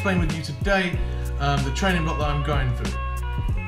explain with you today the training block that I'm going through.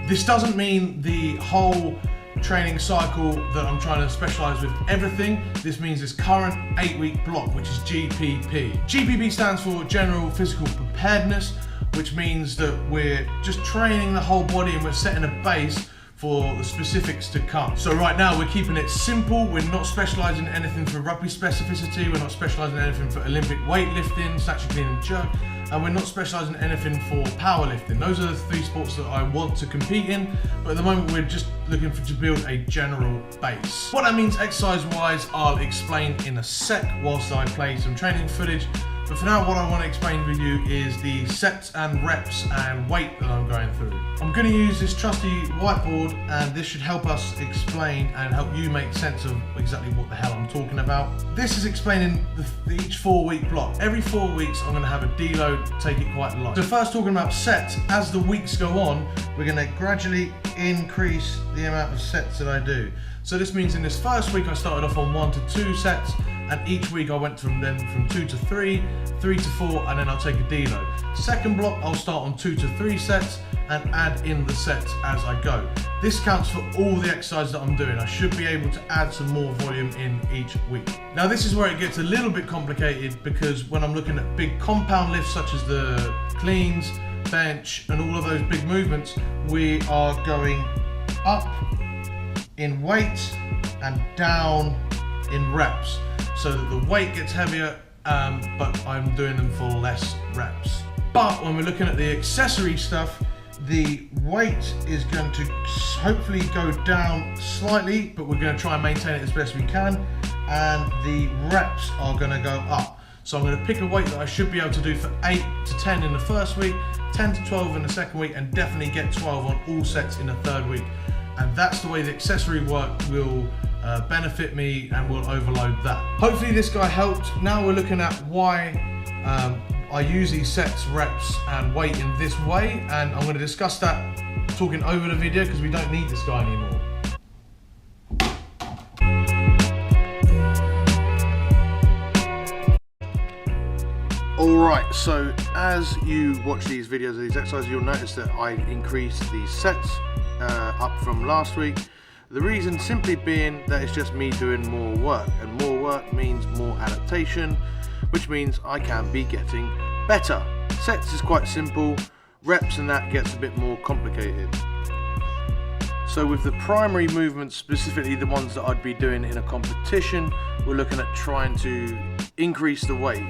This doesn't mean the whole training cycle that I'm trying to specialise with everything. This means this current 8-week block, which is GPP. GPP stands for General Physical Preparedness, which means that we're just training the whole body and we're setting a base for the specifics to come. So right now we're keeping it simple. We're not specialising in anything for rugby specificity. We're not specialising in anything for Olympic weightlifting, snatch and clean and jerk. And we're not specialising in anything for powerlifting. Those are the 3 sports that I want to compete in, but at the moment we're just looking to build a general base. What that means exercise-wise, I'll explain in a sec whilst I play some training footage. But for now, what I want to explain with you is the sets and reps and weight that I'm going through. I'm going to use this trusty whiteboard, and this should help us explain and help you make sense of exactly what the hell I'm talking about. This is explaining each 4-week block. Every 4 weeks, I'm going to have a deload, take it quite light. So first, talking about sets, as the weeks go on, we're going to gradually increase the amount of sets that I do. So this means in this first week, I started off on 1 to 2 sets, and each week I went from 2 to 3, 3 to 4, and then I'll take a deload. Second block, I'll start on 2 to 3 sets and add in the sets as I go. This counts for all the exercises that I'm doing. I should be able to add some more volume in each week. Now this is where it gets a little bit complicated, because when I'm looking at big compound lifts such as the cleans, bench, and all of those big movements, we are going up in weight and down in reps, so that the weight gets heavier, but I'm doing them for less reps. But when we're looking at the accessory stuff, the weight is going to hopefully go down slightly, but we're going to try and maintain it as best we can, and the reps are going to go up. So I'm going to pick a weight that I should be able to do for 8 to 10 in the first week, 10 to 12 in the second week, and definitely get 12 on all sets in the third week. And that's the way the accessory work will benefit me, and will overload that. Hopefully this guy helped. Now we're looking at why I use these sets, reps, and weight in this way, and I'm going to discuss that talking over the video, because we don't need this guy anymore. Alright, so as you watch these videos of these exercises, you'll notice that I increased the sets up from last week. The reason simply being that it's just me doing more work, and more work means more adaptation, which means I can be getting better. Sets is quite simple, reps and that gets a bit more complicated. So with the primary movements, specifically the ones that I'd be doing in a competition, we're looking at trying to increase the weight.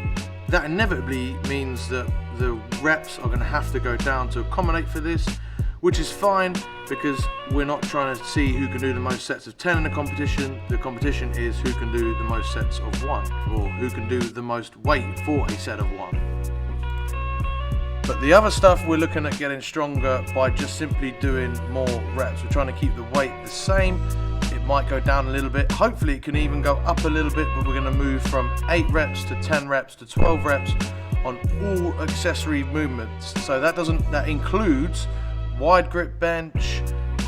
That inevitably means that the reps are going to have to go down to accommodate for this, which is fine, because we're not trying to see who can do the most sets of 10 in a competition. The competition is who can do the most sets of 1, or who can do the most weight for a set of 1. But the other stuff, we're looking at getting stronger by just simply doing more reps. We're trying to keep the weight the same. It might go down a little bit. Hopefully it can even go up a little bit, but we're going to move from 8 reps to 10 reps to 12 reps on all accessory movements. So that includes wide grip bench,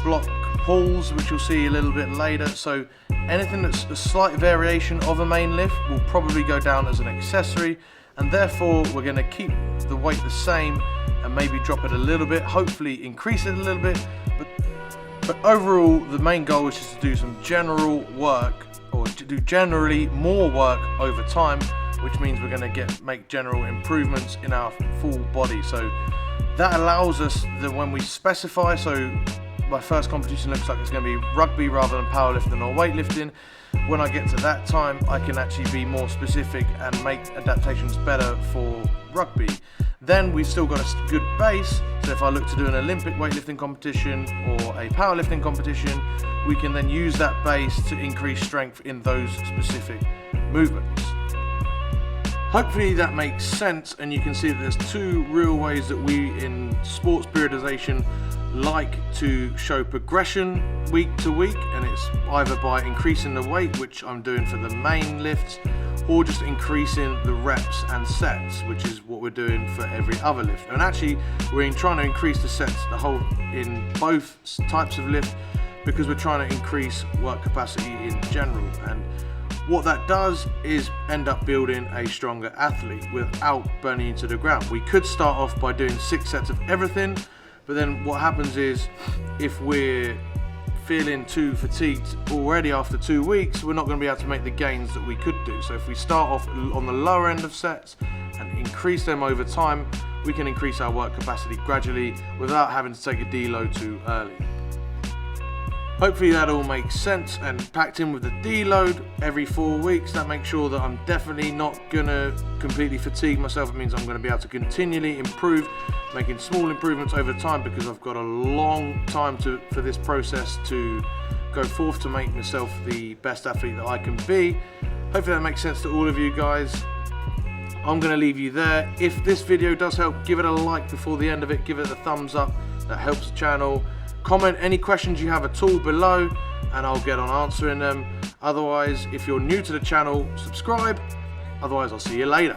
block pulls, which you'll see a little bit later. So anything that's a slight variation of a main lift will probably go down as an accessory, and therefore we're going to keep the weight the same and maybe drop it a little bit, hopefully increase it a little bit. But overall, the main goal is just to do some general work, or to do generally more work over time, which means we're going to make general improvements in our full body. So that allows us that when we specify, so my first competition looks like it's going to be rugby rather than powerlifting or weightlifting. When I get to that time, I can actually be more specific and make adaptations better for rugby. Then we've still got a good base, so if I look to do an Olympic weightlifting competition or a powerlifting competition, we can then use that base to increase strength in those specific movements. Hopefully that makes sense, and you can see that there's 2 real ways that we in sports periodization like to show progression week to week, and it's either by increasing the weight, which I'm doing for the main lifts, or just increasing the reps and sets, which is what we're doing for every other lift. And actually we're trying to increase the sets in both types of lift, because we're trying to increase work capacity in general. And What that does is end up building a stronger athlete without burning you to the ground. We could start off by doing 6 sets of everything, but then what happens is if we're feeling too fatigued already after 2 weeks, we're not going to be able to make the gains that we could do. So if we start off on the lower end of sets and increase them over time, we can increase our work capacity gradually without having to take a deload too early. Hopefully that all makes sense, and packed in with the deload every 4 weeks, that makes sure that I'm definitely not gonna completely fatigue myself. It means I'm gonna be able to continually improve, making small improvements over time, because I've got a long time for this process to go forth to make myself the best athlete that I can be. Hopefully that makes sense to all of you guys. I'm gonna leave you there. If this video does help, give it a like before the end of it, give it a thumbs up, that helps the channel. Comment any questions you have at all below and I'll get on answering them. Otherwise, if you're new to the channel, subscribe. Otherwise, I'll see you later.